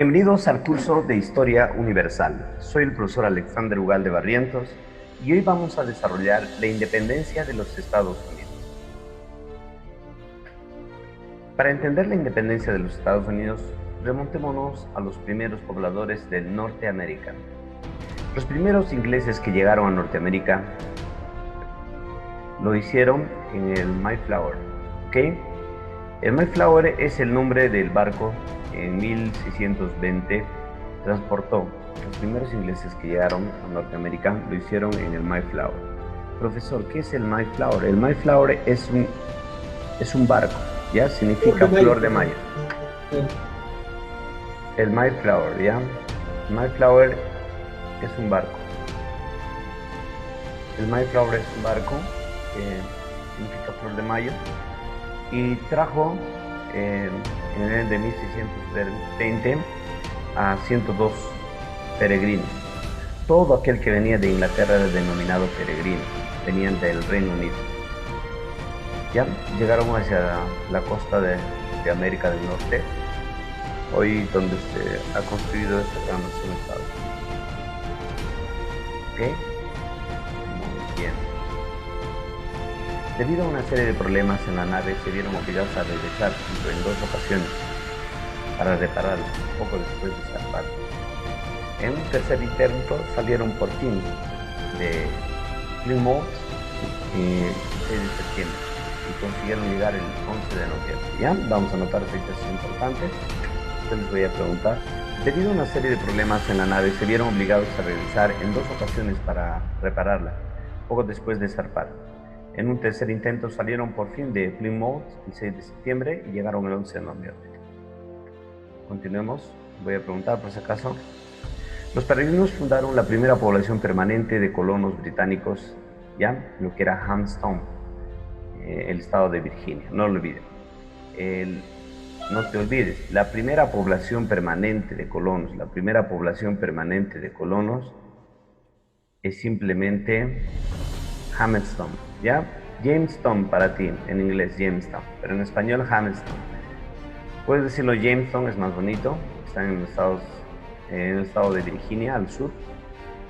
Bienvenidos al curso de Historia Universal. Soy el profesor Alexander Ugalde Barrientos y hoy vamos a desarrollar la independencia de los Estados Unidos. Para entender la independencia de los Estados Unidos, remontémonos a los primeros pobladores del Norteamérica. Los primeros ingleses que llegaron a Norteamérica lo hicieron en el Mayflower, ¿ok? El Mayflower es el nombre del barco en 1620 transportó. Los primeros ingleses que llegaron a Norteamérica lo hicieron en el Mayflower. Profesor, ¿qué es el Mayflower? El Mayflower es un barco, ¿ya? Significa flor de mayo. El Mayflower, ¿ya? El Mayflower es un barco. El Mayflower es un barco que significa flor de mayo y trajo en el de 1620 a 102 peregrinos. Todo aquel que venía de Inglaterra era denominado peregrino, venían del Reino Unido. Ya llegaron hacia la costa de América del Norte, hoy donde se ha construido esta gran nación-estado. ¿Ok? Muy bien. Debido a una serie de problemas en la nave, se vieron obligados a regresar en dos ocasiones para repararla, poco después de zarpar. En un tercer intento salieron por fin de Plymouth el 6 de septiembre y consiguieron llegar el 11 de noviembre. ¿Ya? Vamos a anotar fechas importantes. Yo les voy a preguntar. Debido a una serie de problemas en la nave, se vieron obligados a regresar en dos ocasiones para repararla, poco después de zarpar. En un tercer intento salieron por fin de Plymouth el 6 de septiembre y llegaron el 11 de noviembre. Continuemos, voy a preguntar por si acaso. Los peregrinos fundaron la primera población permanente de colonos británicos, ya, lo que era Jamestown, el estado de Virginia. No lo olviden. No te olvides, la primera población permanente de colonos, es simplemente Jamestown, ¿ya? Jamestown para ti, en inglés Jamestown, pero en español Jamestown. Puedes decirlo Jamestown, es más bonito, están en el estado de Virginia, al sur.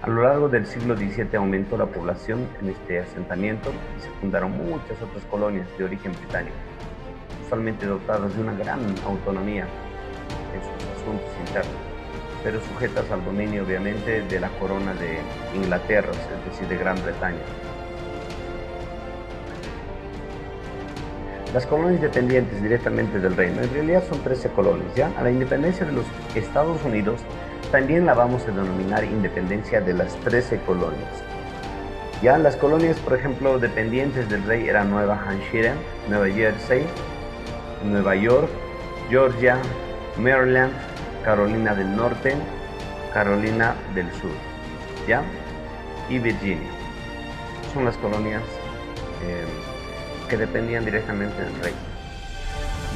A lo largo del siglo XVII aumentó la población en este asentamiento y se fundaron muchas otras colonias de origen británico, usualmente dotadas de una gran autonomía en sus asuntos internos, pero sujetas al dominio obviamente de la corona de Inglaterra, es decir, de Gran Bretaña. Las colonias dependientes directamente del reino, en realidad son 13 colonias, ¿ya? A la independencia de los Estados Unidos también la vamos a denominar independencia de las 13 colonias. Ya las colonias, por ejemplo, dependientes del rey eran Nueva Hampshire, Nueva Jersey, Nueva York, Georgia, Maryland, Carolina del Norte, Carolina del Sur, ¿ya? Y Virginia. Son las colonias que dependían directamente del rey.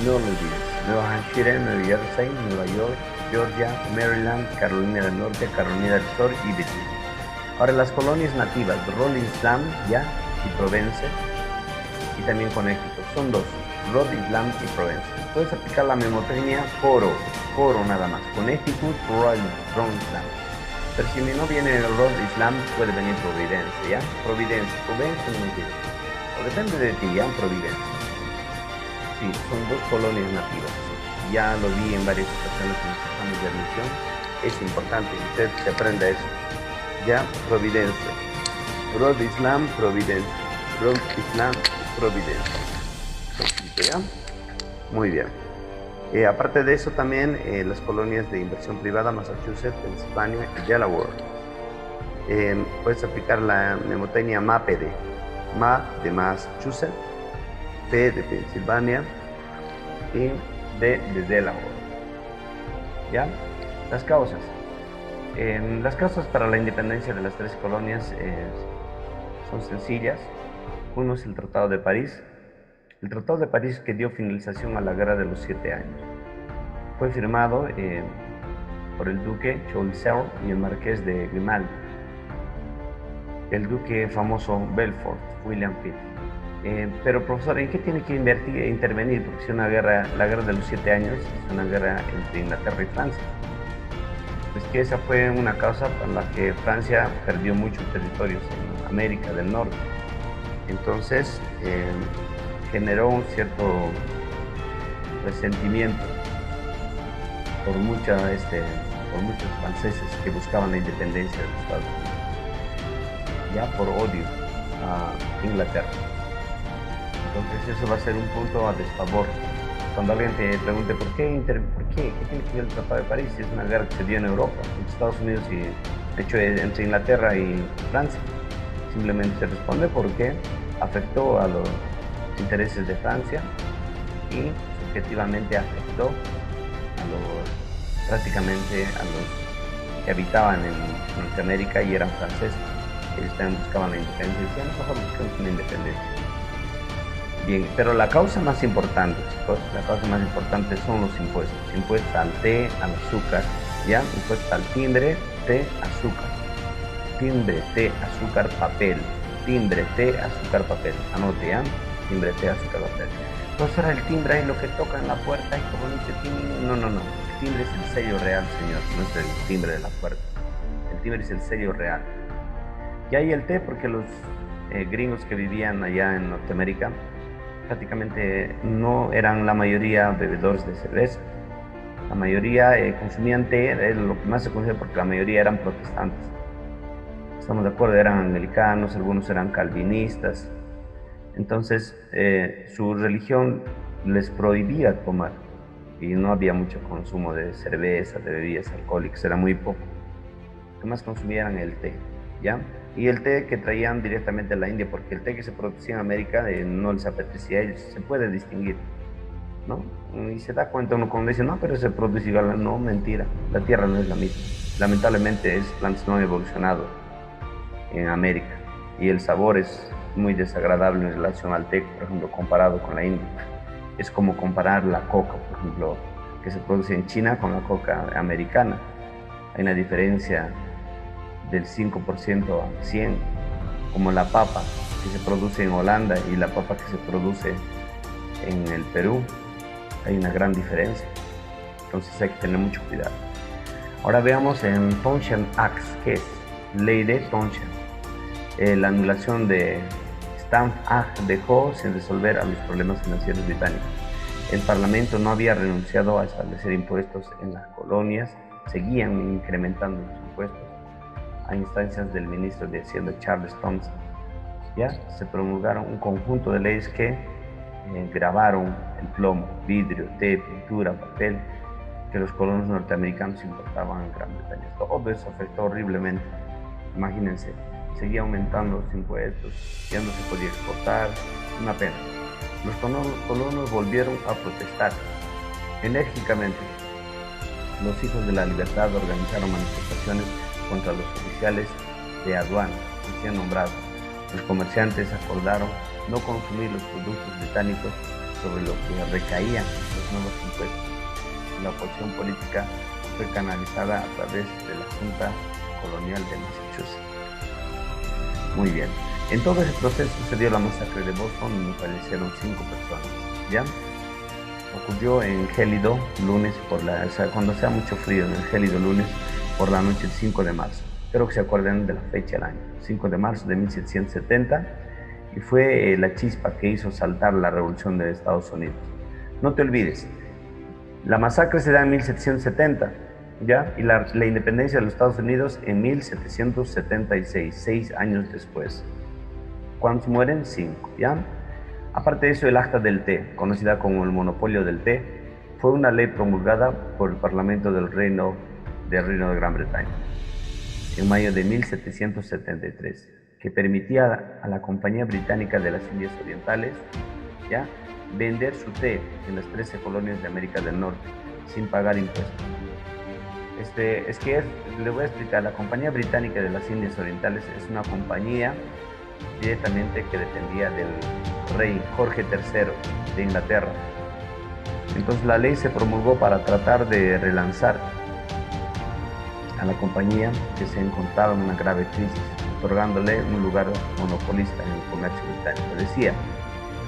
No lo olvides. Nueva Hampshire, Nueva Jersey, Nueva York, Georgia, Maryland, Carolina del Norte, Carolina del Sur y Virginia. Ahora las colonias nativas, Rhode Island, ya, y Provence, y también Connecticut, son dos, Rhode Island y Provence. Puedes aplicar la memotecnia poro nada más, Connecticut, Rhode Island. Pero si no viene el Rhode Island, puede venir Providencia, ¿ya? Providencia, no me olvides. O depende de ti, ¿ya? Providencia. Sí, son dos colonias nativas. Ya lo vi en varias ocasiones en los exámenes de admisión. Es importante que usted se aprenda eso. Ya, Providencia. Rhode Island, Providencia. Rhode Island, Providencia. ¿Ya? Muy bien. Aparte de eso también las colonias de inversión privada, Massachusetts, Pennsylvania y Delaware. Puedes aplicar la mnemotecnia MAPD. Ma de Massachusetts, P de Pensilvania y D de Delaware. ¿Ya? Las causas. Las causas para la independencia de las tres colonias son sencillas. Uno es el Tratado de París. El Tratado de París que dio finalización a la Guerra de los 7 años. Fue firmado por el duque Choiseul y el marqués de Grimaldi. El duque famoso Belfort, William Pitt. Pero profesor, ¿en qué tiene que intervenir? Porque si la guerra de los 7 años es una guerra entre Inglaterra y Francia. que esa fue una causa por la que Francia perdió muchos territorios en América del Norte. Entonces, generó un cierto resentimiento por muchos franceses que buscaban la independencia de los Estados Unidos, ya por odio a Inglaterra. Entonces eso va a ser un punto a desfavor. Cuando alguien te pregunte ¿por qué? ¿Qué tiene que ver el Tratado de París? Si es una guerra que se dio en Europa, entre Estados Unidos y, de hecho, entre Inglaterra y Francia. Simplemente se responde porque afectó a los intereses de Francia y subjetivamente afectó prácticamente a los que habitaban en Norteamérica y eran franceses. Ellos también buscaban la independencia y decían, nosotros buscamos una independencia. Bien, pero la causa más importante, chicos, son los impuestos. Impuestos al té, al azúcar, ¿ya? Impuestos al timbre, té, azúcar. Timbre, té, azúcar, papel. Timbre, té, azúcar, papel. Anote, ¿ya? Timbre, té, azúcar, papel. Entonces era el timbre ahí, lo que toca en la puerta, y como dice timbre. No. El timbre es el sello real, señor, no es el timbre de la puerta. El timbre es el sello real. Y ahí el té, porque los gringos que vivían allá en Norteamérica prácticamente no eran la mayoría bebedores de cerveza. La mayoría consumían té, era lo que más se conocía porque la mayoría eran protestantes. Estamos de acuerdo, eran anglicanos, algunos eran calvinistas. Entonces su religión les prohibía tomar y no había mucho consumo de cerveza, de bebidas alcohólicas, era muy poco. Lo que más consumían el té, ¿ya? Y el té que traían directamente a la India, porque el té que se producía en América no les apetecía a ellos, se puede distinguir, ¿no? Y se da cuenta uno cuando dice, no, pero se produce igual, no, mentira, la tierra no es la misma. Lamentablemente plantas no han evolucionado en América y el sabor es muy desagradable en relación al té, por ejemplo, comparado con la India. Es como comparar la coca, por ejemplo, que se produce en China con la coca americana. Hay una diferencia del 5% a 100%, como la papa que se produce en Holanda y la papa que se produce en el Perú. Hay una gran diferencia, entonces hay que tener mucho cuidado. Ahora veamos en Townshend Acts, que es ley de Townshend. La anulación de Stamp Act dejó sin resolver a los problemas financieros británicos. El Parlamento no había renunciado a establecer impuestos en las colonias, seguían incrementando los impuestos a instancias del ministro de Hacienda Charles Thomson. Ya se promulgaron un conjunto de leyes que gravaron el plomo, vidrio, té, pintura, papel que los colonos norteamericanos importaban en Gran Bretaña. Todo eso afectó horriblemente. Imagínense, seguía aumentando los impuestos, ya no se podía exportar, una pena. Los colonos volvieron a protestar enérgicamente. Los hijos de la libertad organizaron manifestaciones contra los oficiales de aduana que se han nombrado. Los comerciantes acordaron no consumir los productos británicos sobre los que recaían los nuevos impuestos. La oposición política fue canalizada a través de la Junta Colonial de Massachusetts. Muy bien. En todo ese proceso se dio la masacre de Boston y fallecieron 5 personas. ¿Ya? Ocurrió en gélido lunes cuando hacía mucho frío, en el gélido lunes por la noche del 5 de marzo. Espero que se acuerden de la fecha del año. 5 de marzo de 1770, y fue la chispa que hizo saltar la revolución de Estados Unidos. No te olvides, la masacre se da en 1770, ¿ya? Y la independencia de los Estados Unidos en 1776, 6 años después. ¿Cuántos mueren? 5, ¿ya? Aparte de eso, el Acta del Té, conocida como el monopolio del té, fue una ley promulgada por el Parlamento del Reino de Gran Bretaña en mayo de 1773, que permitía a la Compañía Británica de las Indias Orientales, ¿ya?, vender su té en las 13 colonias de América del Norte sin pagar impuestos. Le voy a explicar, la Compañía Británica de las Indias Orientales es una compañía directamente que dependía del rey Jorge III de Inglaterra. Entonces la ley se promulgó para tratar de relanzar a la compañía, que se encontraba en una grave crisis, otorgándole un lugar monopolista en el comercio británico.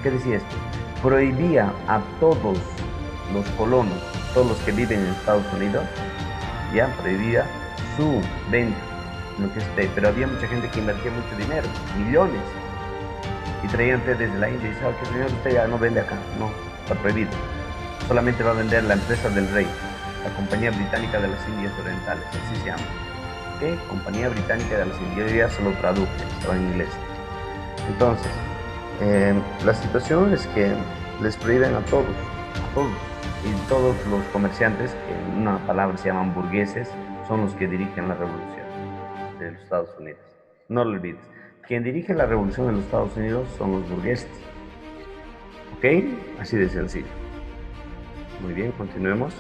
¿Qué decía esto? Prohibía a todos los colonos, todos los que viven en Estados Unidos, ya prohibía su venta, lo que esté, pero había mucha gente que invertía mucho dinero, millones, y traían té desde la India y decía, que señor, usted ya no vende acá, no, está prohibido, solamente va a vender la empresa del rey, la Compañía Británica de las Indias Orientales, así se llama. ¿Qué? Compañía Británica de las Indias, yo ya se lo traduje, estaba en inglés. Entonces, la situación es que les prohíben a todos, y todos los comerciantes, que en una palabra se llaman burgueses, son los que dirigen la revolución de los Estados Unidos. No lo olvides, quien dirige la revolución en los Estados Unidos son los burgueses. ¿Ok? Así de sencillo. Muy bien, continuemos.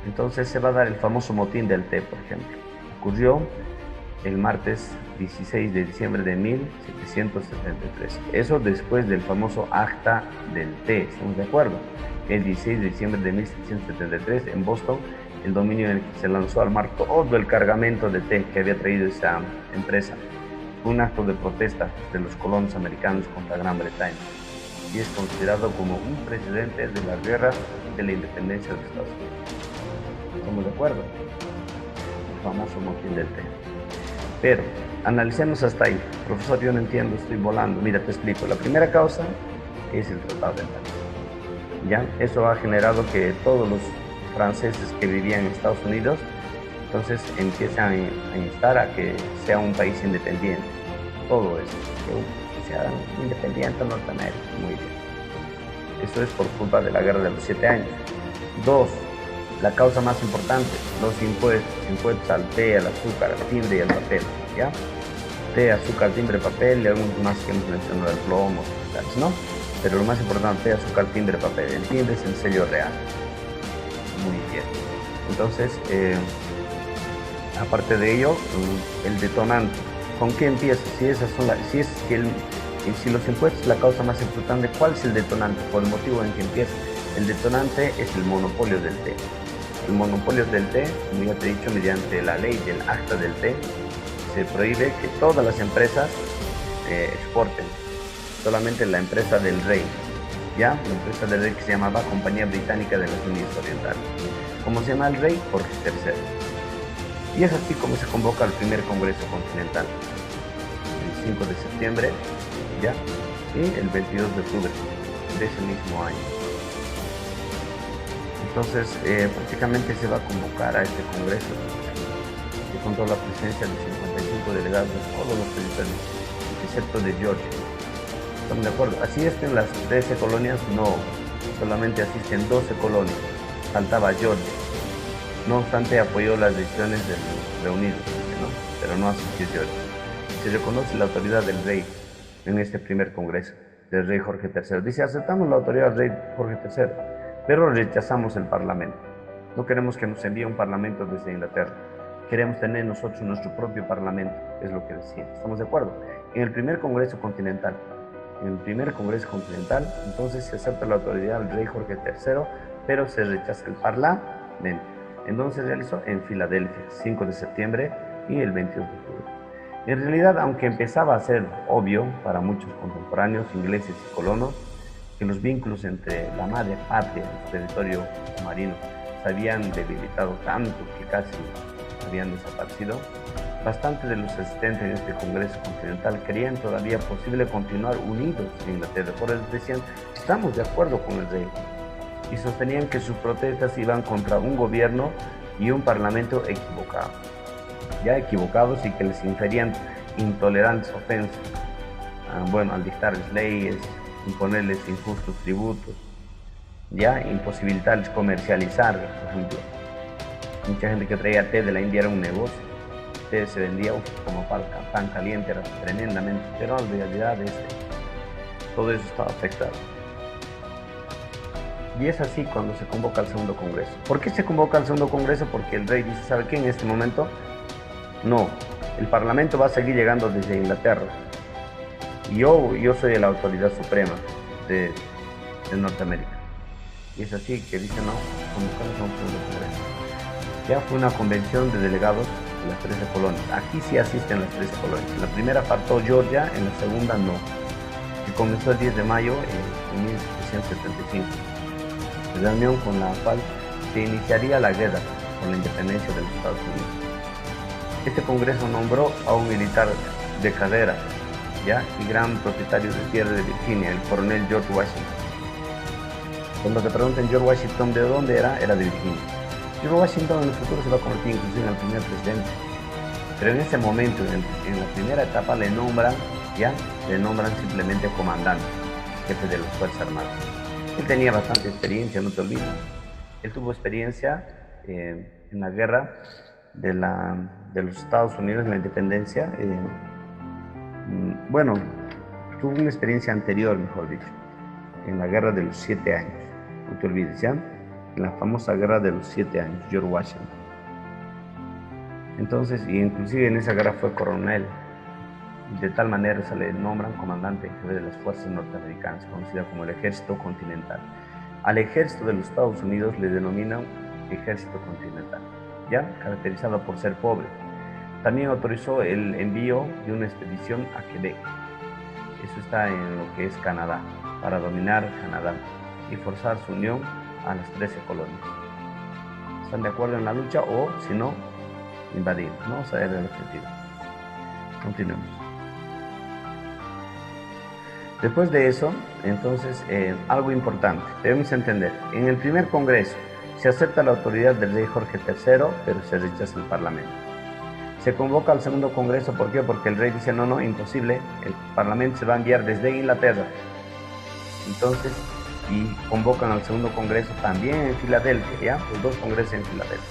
Entonces se va a dar el famoso motín del té, por ejemplo. Ocurrió el martes 16 de diciembre de 1773. Eso después del famoso acta del té, ¿estamos de acuerdo? El 16 de diciembre de 1773 en Boston, el dominio en el que se lanzó al mar todo el cargamento de té que había traído esa empresa. Fue un acto de protesta de los colonos americanos contra Gran Bretaña y es considerado como un precedente de la guerra de la independencia de Estados Unidos. ¿Estamos de acuerdo? El famoso motín del té. Pero analicemos hasta ahí. Profesor, yo no entiendo, estoy volando. Mira, te explico. La primera causa es el Tratado de París. ¿Ya? Eso ha generado que todos los franceses que vivían en Estados Unidos entonces empiezan a instar a que sea un país independiente. Todo eso, que sea independiente Norteamérica. Muy bien. Eso es por culpa de la Guerra de los 7 años. 2. La causa más importante, los impuestos al té, al azúcar, al timbre y al papel, ¿ya? Té, azúcar, timbre, papel y algunos más que hemos mencionado, el plomo, ¿no? Pero lo más importante, té, azúcar, timbre, papel. El timbre es el sello real. Muy bien. Entonces, aparte de ello, el detonante. ¿Con qué empieza? Si los impuestos es la causa más importante, ¿cuál es el detonante? Por el motivo en que empieza. El detonante es el monopolio del té. El monopolio del té, como ya te he dicho, mediante la ley del acta del té, se prohíbe que todas las empresas exporten. Solamente la empresa del rey, ¿ya? La empresa del rey que se llamaba Compañía Británica de las Indias Orientales. ¿Cómo se llama el rey? Jorge III. Y es así como se convoca el primer Congreso Continental. El 5 de septiembre, ¿ya? Y el 22 de octubre de ese mismo año. Entonces, prácticamente se va a convocar a este Congreso, que contó la presencia de 55 delegados de todos los territorios, excepto de Georgia. ¿Estamos de acuerdo? ¿Así estén las 13 colonias? No, solamente asisten 12 colonias, faltaba Georgia. No obstante, apoyó las decisiones de los reunidos, ¿no? Pero no asistió Georgia. Se reconoce la autoridad del rey en este primer Congreso, del rey Jorge III. Dice, aceptamos la autoridad del rey Jorge III, pero rechazamos el Parlamento. No queremos que nos envíe un Parlamento desde Inglaterra. Queremos tener nosotros nuestro propio Parlamento, es lo que decían. ¿Estamos de acuerdo? En el primer Congreso Continental, entonces se acepta la autoridad del rey Jorge III, pero se rechaza el Parlamento. Entonces se realizó en Filadelfia, 5 de septiembre y el 22 de octubre. En realidad, aunque empezaba a ser obvio para muchos contemporáneos ingleses y colonos, que los vínculos entre la madre patria y su territorio marino se habían debilitado tanto que casi habían desaparecido, bastantes de los asistentes en este Congreso Continental creían todavía posible continuar unidos en Inglaterra. Por eso decían, estamos de acuerdo con el rey. Y sostenían que sus protestas iban contra un gobierno y un parlamento equivocado. Ya equivocados y que les inferían intolerantes ofensas. Al dictarles leyes, imponerles injustos tributos, ya imposibilitarles comercializar, por ejemplo. Mucha gente que traía té de la India era un negocio. El té se vendía como pan caliente, era tremendamente, pero en realidad todo eso estaba afectado. Y es así cuando se convoca al segundo congreso. ¿Por qué se convoca al segundo congreso? Porque el rey dice, ¿sabe qué? En este momento, no, el parlamento va a seguir llegando desde Inglaterra. Y yo soy la autoridad suprema de Norteamérica. Y es así que dice, no, convocamos a un segundo congreso. Ya fue una convención de delegados de las 13 colonias. Aquí sí asisten las 13 colonias. En la primera faltó Georgia, en la segunda no. Que comenzó el 10 de mayo de 1775. Reunión con la cual se iniciaría la guerra por la independencia de los Estados Unidos. Este Congreso nombró a un militar de carrera, ¿ya? Y gran propietario de tierra de Virginia, el coronel George Washington. Cuando te pregunten George Washington de dónde era de Virginia. George Washington en el futuro se va a convertir inclusive en el primer presidente. Pero en ese momento, en la primera etapa, le nombran simplemente comandante, jefe de las Fuerzas Armadas. Él tenía bastante experiencia, no te olvides. Él tuvo experiencia en la guerra de los Estados Unidos, en la independencia. Bueno, tuvo una experiencia anterior, mejor dicho, en la guerra de los 7 años. No te olvides, ¿ya? En la famosa guerra de los 7 años, George Washington. Entonces, y inclusive en esa guerra fue coronel. De tal manera se le nombran comandante en jefe de las fuerzas norteamericanas, conocida como el Ejército Continental. Al ejército de los Estados Unidos le denominan Ejército Continental, ¿ya? Caracterizado por ser pobre. También autorizó el envío de una expedición a Quebec. Eso está en lo que es Canadá, para dominar Canadá y forzar su unión a las 13 colonias. ¿Están de acuerdo en la lucha o, si no, invadir? No vamos a ver el objetivo. Continuemos. Después de eso, entonces, algo importante, debemos entender, en el primer congreso se acepta la autoridad del rey Jorge III, pero se rechaza el parlamento. Se convoca al segundo congreso, ¿por qué? Porque el rey dice, no, imposible, el parlamento se va a enviar desde Inglaterra. Entonces, y convocan al segundo congreso también en Filadelfia, ¿ya? Los dos congresos en Filadelfia.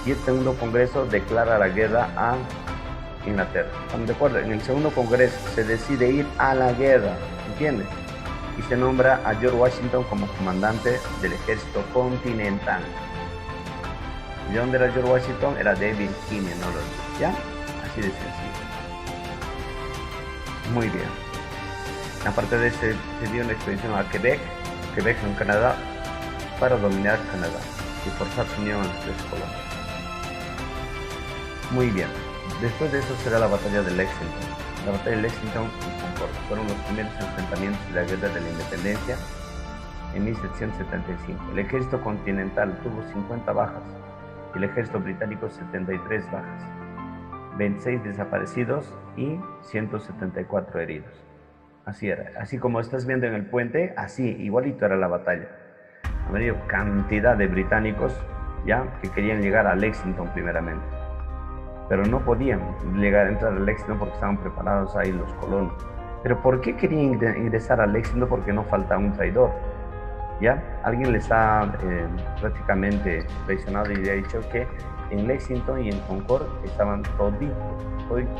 Y el segundo congreso declara la guerra a Inglaterra. ¿Estamos de acuerdo? En el segundo congreso se decide ir a la guerra, ¿entiendes? Y se nombra a George Washington como comandante del Ejército Continental. ¿De dónde era George Washington? Era de Virginia, ¿no? ¿Ya? Así de sencillo. Muy bien. Aparte de eso, se dio una expedición a Quebec en Canadá, para dominar Canadá y forzar su unión a las 13 colonias. Muy bien. Después de eso será la batalla de Lexington. La batalla de Lexington y Concord fueron los primeros enfrentamientos de la guerra de la independencia en 1775. El ejército continental tuvo 50 bajas y el ejército británico 73 bajas, 26 desaparecidos y 174 heridos. Así era. Así como estás viendo en el puente, así, igualito era la batalla. Ha habido cantidad de británicos, ya, que querían llegar a Lexington primeramente. Pero no podían entrar a Lexington porque estaban preparados ahí los colonos. Pero ¿por qué querían ingresar a Lexington? Porque no falta un traidor, ¿ya? Alguien les ha prácticamente traicionado y le ha dicho que en Lexington y en Concord estaban todas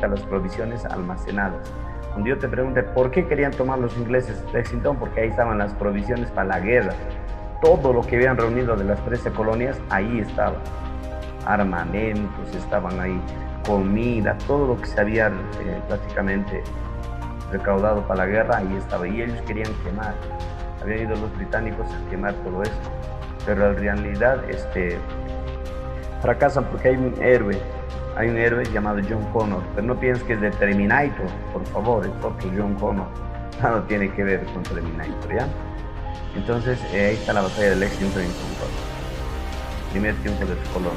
las provisiones almacenadas. Cuando yo te pregunte por qué querían tomar los ingleses Lexington, porque ahí estaban las provisiones para la guerra. Todo lo que habían reunido de las 13 colonias, ahí estaba. Armamentos estaban ahí, comida, todo lo que se había prácticamente recaudado para la guerra, ahí estaba. Y ellos querían quemar. Habían ido los británicos a quemar todo esto. Pero en realidad fracasan porque hay un héroe llamado John Connor, pero no pienses que es de Terminator, por favor, es otro John Connor, nada tiene que ver con Terminator, ¿ya? Entonces, ahí está la batalla de Lexington y Concord, primer triunfo de los colonos.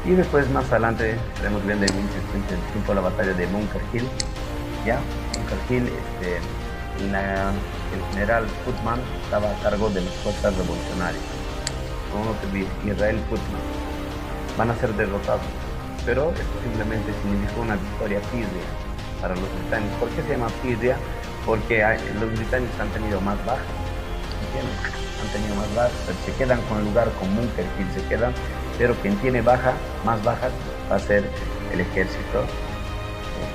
Y después, más adelante, estaremos viendo en 1775 la batalla de Bunker Hill, ¿ya? Bunker Hill, el general Putnam estaba a cargo de las fuerzas revolucionarias, Israel Putnam. Van a ser derrotados, pero esto simplemente significó una victoria pírrea para los británicos. ¿Por qué se llama pírrea? Porque los británicos han tenido más bajas, ¿entiendes? Han tenido más bajas, pero se quedan con el lugar común que se quedan, pero quien tiene más bajas va a ser el ejército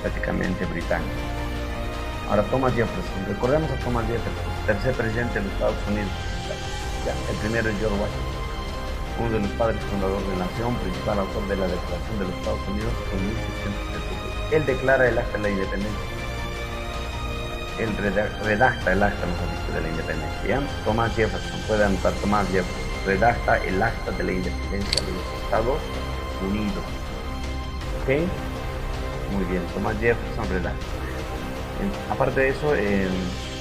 prácticamente británico. Ahora, Thomas Jefferson, recordemos a Thomas Jefferson, tercer presidente de los Estados Unidos. Ya, el primero es George Washington, uno de los padres fundadores de la nación, principal autor de la Declaración de los Estados Unidos en 1776. Él declara el acta de la independencia. Él redacta el acta, mejor dicho, de la independencia. ¿Ya? Thomas Jefferson, puede anotar Thomas Jefferson, redacta el acta de la independencia de los Estados Unidos. ¿Ok? Muy bien, Thomas Jefferson redacta. Aparte de eso,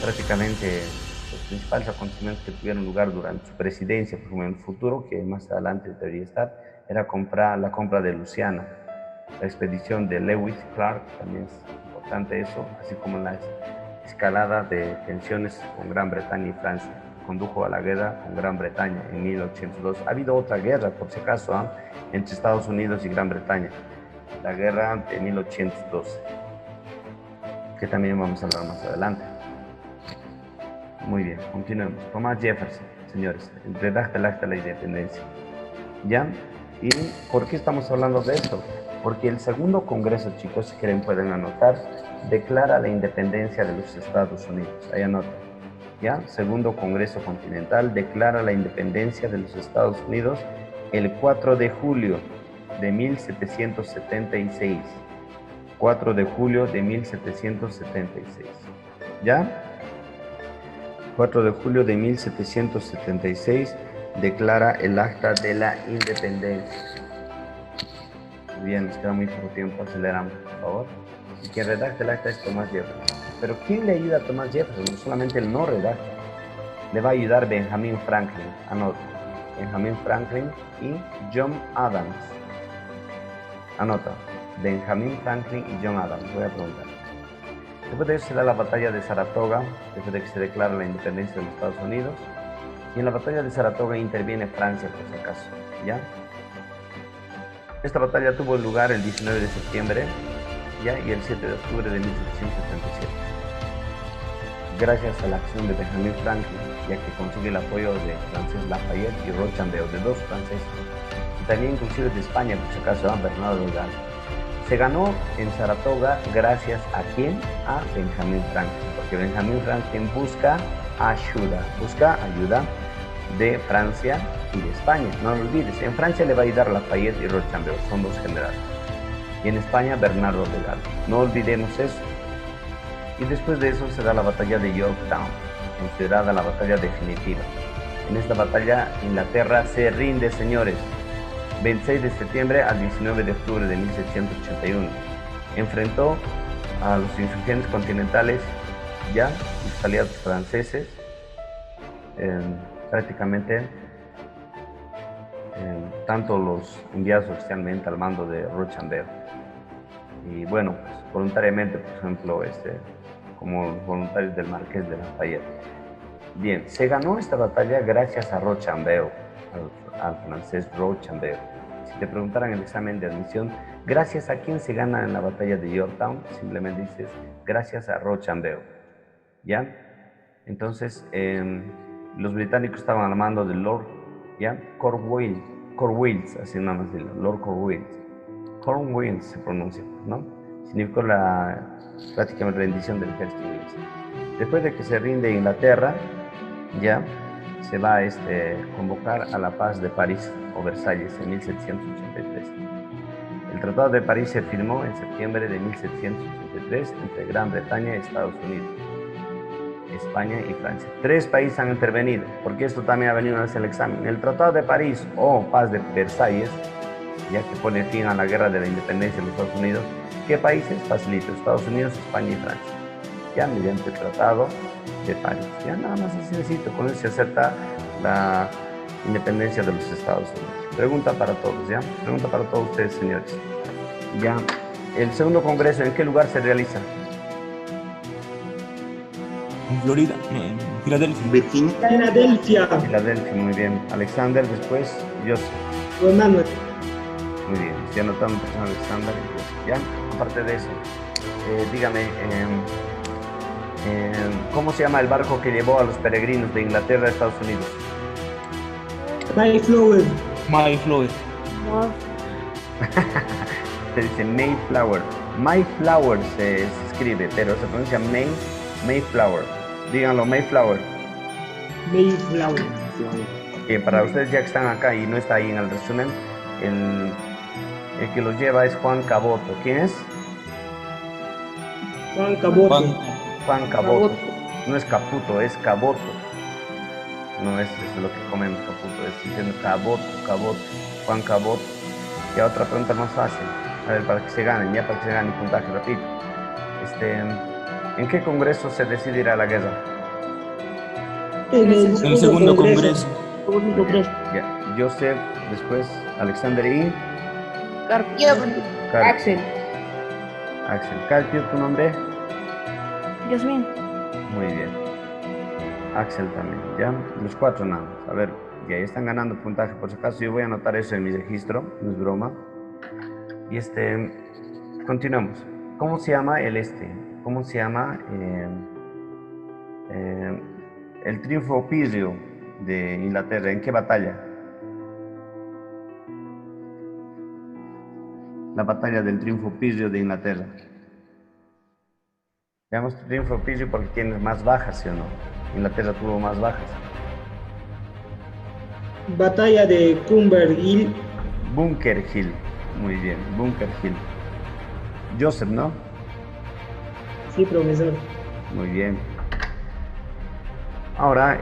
prácticamente los principales acontecimientos que tuvieron lugar durante su presidencia, por ejemplo, en el futuro, que más adelante debería estar, era la compra de Luisiana. La expedición de Lewis Clark, también es importante eso, así como la escalada de tensiones con Gran Bretaña y Francia. Condujo a la guerra con Gran Bretaña en 1802. Ha habido otra guerra, por si acaso, entre Estados Unidos y Gran Bretaña, la guerra de 1812, que también vamos a hablar más adelante. Muy bien, continuemos. Thomas Jefferson, señores, redacta el acta de la independencia. ¿Ya? ¿Y por qué estamos hablando de esto? Porque el segundo congreso, chicos, si quieren pueden anotar, declara la independencia de los Estados Unidos. Ahí anotan. ¿Ya? Segundo Congreso Continental declara la independencia de los Estados Unidos el 4 de julio de 1776. 4 de julio de 1776. ¿Ya? 4 de julio de 1776 declara el acta de la independencia. Bien, nos queda muy poco tiempo, aceleramos, por favor. Y quien redacta el acta es Thomas Jefferson. Pero ¿quién le ayuda a Thomas Jefferson? No solamente él no redacta. Le va a ayudar Benjamin Franklin. Anota. Benjamin Franklin y John Adams. Anota. Benjamin Franklin y John Adams. Voy a preguntar. Después de eso se da la batalla de Saratoga, después de que se declara la independencia de los Estados Unidos. Y en la batalla de Saratoga interviene Francia, por si acaso. ¿Ya? Esta batalla tuvo lugar el 19 de septiembre, ¿ya? Y el 7 de octubre de 1777. Gracias a la acción de Benjamin Franklin, ya que consigue el apoyo de Francis Lafayette y Rochambeau, de dos franceses, y también inclusive de España, por si acaso, Bernardo de Galvez. Se ganó en Saratoga gracias a quién? A Benjamin Franklin, porque Benjamin Franklin busca ayuda de Francia y de España. No lo olvides, en Francia le va a ayudar Lafayette y Rochambeau, son dos generales. Y en España, Bernardo de Galvez. No olvidemos eso. Y después de eso se da la batalla de Yorktown, considerada la batalla definitiva. En esta batalla, Inglaterra se rinde, señores. 26 de septiembre al 19 de octubre de 1781. Enfrentó a los insurgentes continentales, ya, los aliados franceses, prácticamente tanto los enviados oficialmente al mando de Rochambeau. Y bueno, pues, voluntariamente, por ejemplo, como los voluntarios del Marqués de Lafayette. Bien, se ganó esta batalla gracias a Rochambeau, al francés Rochambeau. Si te preguntaran en el examen de admisión, ¿gracias a quién se gana en la batalla de Yorktown? Simplemente dices, gracias a Rochambeau. ¿Ya? Entonces, los británicos estaban al mando de Lord, ¿ya? Cornwallis, así nada más decirlo, Lord Cornwallis. Cornwallis se pronuncia, ¿no? Significó la prácticamente rendición del ejército inglés. Después de que se rinde Inglaterra, ya se va a convocar a la paz de París o Versalles en 1783. El Tratado de París se firmó en septiembre de 1783 entre Gran Bretaña, Estados Unidos, España y Francia. Tres países han intervenido, porque esto también ha venido una vez en el examen. El Tratado de París o Paz de Versalles, ya que pone fin a la guerra de la independencia de los Estados Unidos, ¿qué países? Facilito, Estados Unidos, España y Francia. Ya mediante el Tratado de París. Ya nada más así sencillo, con eso se acepta la independencia de los Estados Unidos. Pregunta para todos, ¿ya? Pregunta para todos ustedes, señores. Ya, el segundo congreso, ¿en qué lugar se realiza? En Florida, en Filadelfia. Filadelfia, muy bien. Alexander, después, Joseph. Manuel. Muy bien, estoy anotando Alexander y Joseph. Ya, aparte de eso, dígame, ¿cómo se llama el barco que llevó a los peregrinos de Inglaterra a Estados Unidos? Mayflower. Se dice Mayflower. Mayflower se escribe, pero se pronuncia Mayflower. Díganlo, Mayflower. Para ustedes ya que están acá y no está ahí en el resumen, el que los lleva es Juan Caboto. ¿Quién es? Juan Caboto. Juan Caboto. No es Caputo, es Caboto. No es lo que comemos, Caputo, es diciendo Caboto. Juan Caboto. Y otra pregunta más fácil, a ver, para que se ganen puntaje, repito. ¿En qué congreso se decide ir a la guerra? En el segundo congreso. Ya, Joseph Después, Alexander y Yo, Car- Axel. Axel. Carpio, ¿tu nombre? Yasmin. Muy bien. Axel también, ¿ya? Los cuatro nada más. A ver, ya están ganando puntaje. Por si acaso, yo voy a anotar eso en mi registro, no es broma. Y continuamos. ¿Cómo se llama ¿Cómo se llama eh, el triunfo pírreo de Inglaterra? ¿En qué batalla? La batalla del triunfo pírreo de Inglaterra. Veamos triunfo pírreo porque tiene más bajas, ¿sí o no? Inglaterra tuvo más bajas. Batalla de Bunker Hill. Bunker Hill. Muy bien, Bunker Hill. Joseph, ¿no? Sí, profesor. Muy bien. Ahora,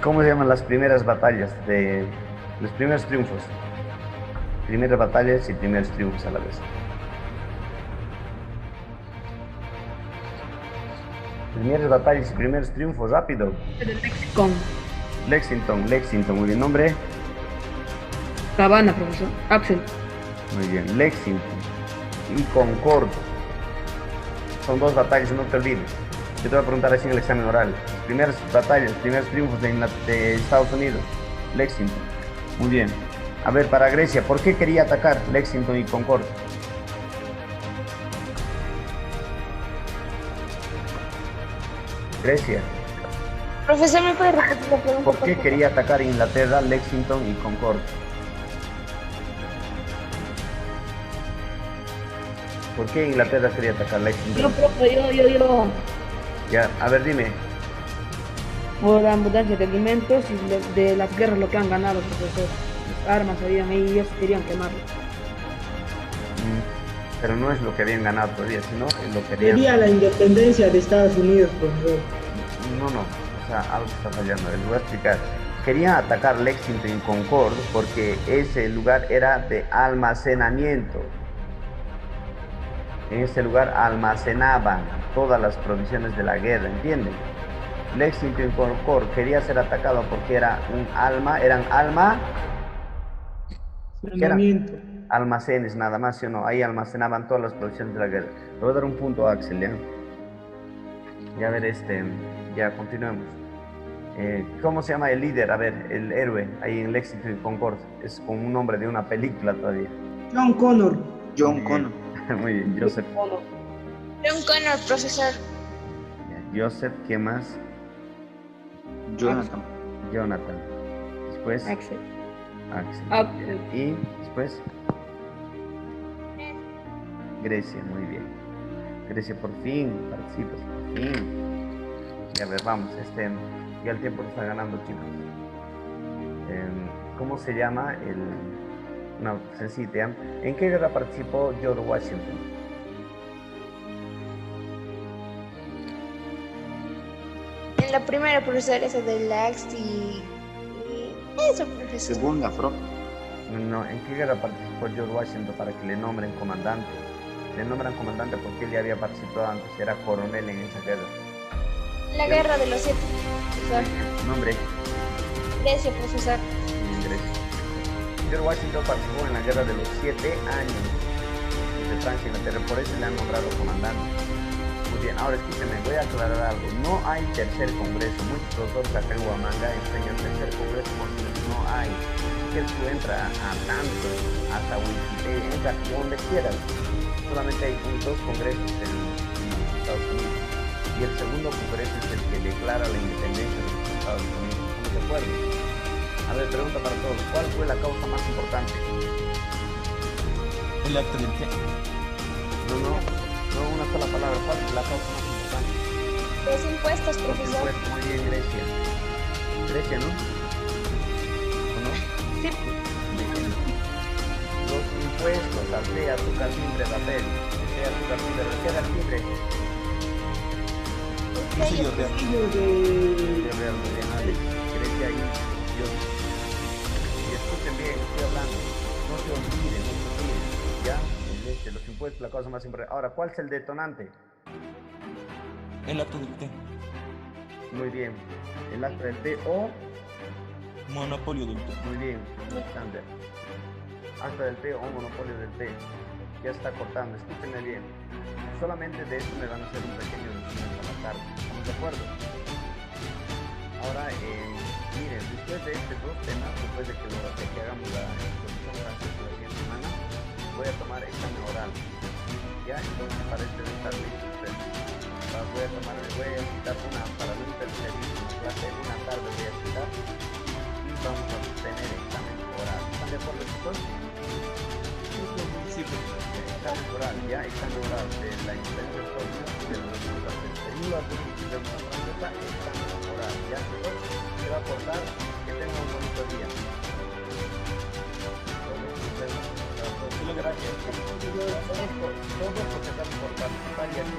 ¿cómo se llaman las primeras batallas los primeros triunfos? Primeras batallas y primeros triunfos a la vez. Primeras batallas y primeros triunfos, rápido. Con Lexington, muy bien. ¿Nombre? Cabana, profesor. Axel. Muy bien, Lexington y Concord. Son dos batallas, no te olvides. Yo te voy a preguntar así en el examen oral. Las primeras batallas, los primeros triunfos de Estados Unidos. Lexington. Muy bien. A ver, para Grecia, ¿por qué quería atacar Lexington y Concord? Grecia. profesor, ¿me puede repetir la pregunta? ¿Por qué quería atacar Inglaterra, Lexington y Concord? ¿Por qué Inglaterra quería atacar Lexington? Yo, profe, yo. Ya, a ver, dime. Por la abundancia de alimentos y de las guerras lo que han ganado, profesor. Las armas habían ahí y ellos querían quemarlo. Pero no es lo que habían ganado todavía, sino es lo que querían. Quería la independencia de Estados Unidos, profesor. No, o sea, algo está fallando. Les voy a explicar. Querían atacar Lexington y Concord porque ese lugar era de almacenamiento. En ese lugar almacenaban todas las provisiones de la guerra, ¿entienden? Lexington y Concord quería ser atacado porque eran Almacenamiento. almacenes nada más, ¿sí o no? Ahí almacenaban todas las provisiones de la guerra. Le voy a dar un punto a Axel, ¿ya? Ya a ver, ya continuemos. ¿Cómo se llama el líder? A ver, el héroe ahí en Lexington y Concord. Es con un nombre de una película todavía. John Connor. John Connor. Muy bien, Joseph. John Connor, profesor. Joseph, ¿qué más? Jonathan. Jonathan. Después, Axel. Axel. Y después, Grecia, muy bien. Grecia, por fin, participas, por fin. Y a ver, vamos, ya el tiempo lo está ganando, chicos. ¿Cómo se llama una sencilla? ¿En qué guerra participó George Washington? En la primera, profesor, esa de Lax y eso, profesor. Segunda, profe. No, ¿en qué guerra participó George Washington para que le nombren comandante? Le nombran comandante porque él ya había participado antes, era coronel en esa guerra. La guerra de los 7, profesor. Nombre. Grecia, profesor. Grecia. George Washington participó en la guerra de los 7 años de Francia y Inglaterra, por eso le han nombrado comandante. Muy bien, ahora escúchenme, voy a aclarar algo. No hay tercer congreso. Muchos profesores acá en Huamanga enseñan tercer congreso, no hay. Que tú entras a tanto, hasta Wikipedia, entra donde quieras. Solamente hay dos congresos en Estados Unidos. Y el segundo congreso es el que declara la independencia de los Estados Unidos. ¿No se acuerdan? A ver, pregunta para todos. ¿Cuál fue la causa más importante? El acta del qué. No, una sola palabra. ¿Cuál es la causa más importante? Los impuestos, Los profesor. impuestos. Muy bien, Grecia. Grecia, ¿no? ¿O no? Sí. Bien. Los impuestos, aldea, azúcar, timbre, papel. Aldea, azúcar, timbre, ¿qué era el timbre? Sí, yo real. Yo veo muy bien, Alex. Grecia y Dios. Y escuchen bien, estoy hablando. No se olviden, ¿ya? Los impuestos, la cosa más importante. Ahora, ¿cuál es el detonante? El acta del qué. Muy bien. El acta del T o Monopolio del té. Muy bien, Alexander. Acta del té o monopolio del té. Ya está cortando, escúchenme bien. Solamente de esto me van a hacer un pequeño resumen a la tarde. ¿Estamos de acuerdo? Ahora, miren, después de estos dos temas, después de que hagamos la exposición francesa la siguiente semana, voy a tomar examen oral. Ya, entonces para este de estar listo ustedes. Voy a citar una, para no interferir en la clase, una tarde voy a citar y vamos a tener examen oral. ¿Están de acuerdo, chicos? Sí, profesor. Examen oral, ya, examen oral de la independencia de Estados Unidos y de la Revolución Francesa. Y la Revolución Francesa, examen oral, ya, chicos, se va a cortar, que tengan un bonito día. Gracias. Todo porque estamos por participar y aquí